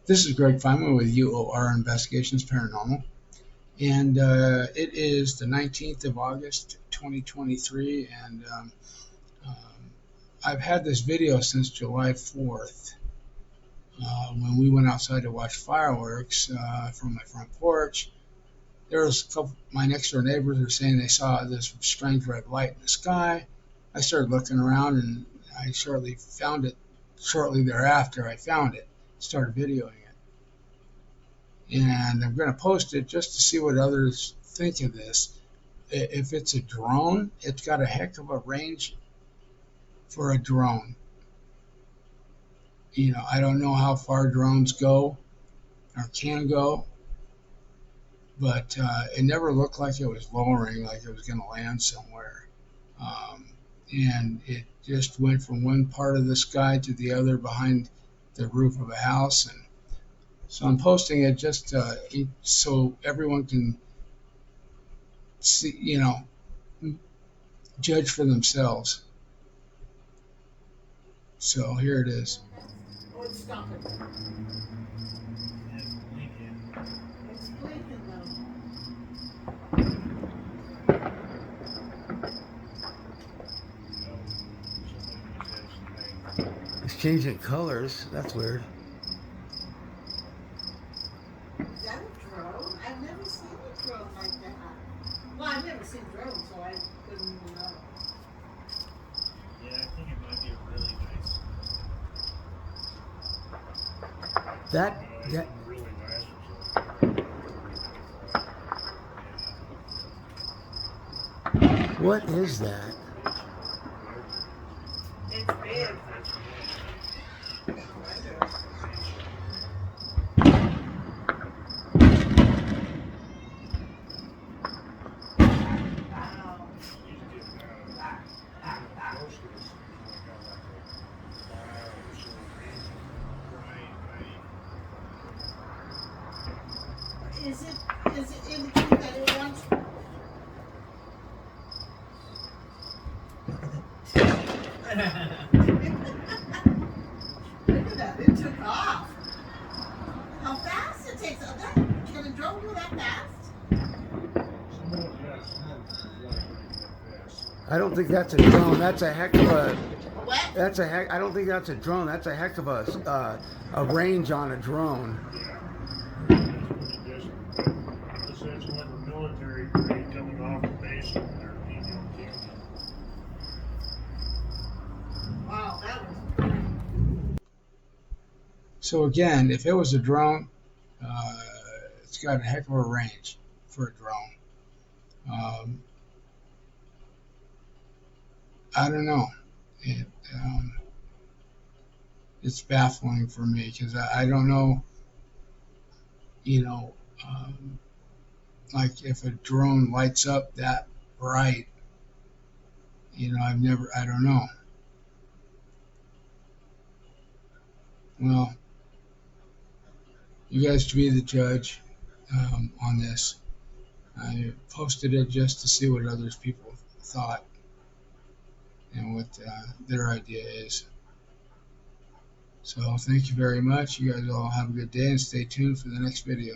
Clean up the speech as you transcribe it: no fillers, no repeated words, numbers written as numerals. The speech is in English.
This is Greg Feynman with UOR Investigations Paranormal, and it is the 19th of August, 2023, and um, I've had this video since July 4th when we went outside to watch fireworks from my front porch. There was a couple, my next door neighbors are saying they saw this strange red light in the sky. I started looking around, and I shortly found it. Shortly thereafter, I found it, started videoing it. And I'm going to post it just to see what others think of this. If it's a drone, it's got a heck of a range for a drone. You know, I don't know how far drones go or can go, but it never looked like it was lowering, like it was going to land somewhere. And it just went from one part of the sky to the other behind the roof of a house. And so I'm posting it just so everyone can see, you know, judge for themselves. So here it is. Oh, it's stopping. It's blinking though. It's changing colors. That's weird. Is that a drone? I've never seen a drone like that. Well, I've never seen drones, so I couldn't even know. Yeah, I think it might be a really nice. That Really nice. what is that? It's big. Wow. Is it indicating that it wants? Look at that! It took off. How fast it takes? Can a drone go that fast? I don't think that's a drone. That's a heck of a. What? That's a heck. I don't think that's a drone. That's a heck of a range on a drone. This is like a military grade coming off the base of their female canyon. Wow, that was. So again, if it was a drone, it's got a heck of a range for a drone. I don't know. It's baffling for me because I don't know, you know, like if a drone lights up that bright, you know, I don't know. Well, you guys be the judge on this. I posted it just to see what others people thought and what their idea is. So thank you very much. You guys all have a good day and stay tuned for the next video.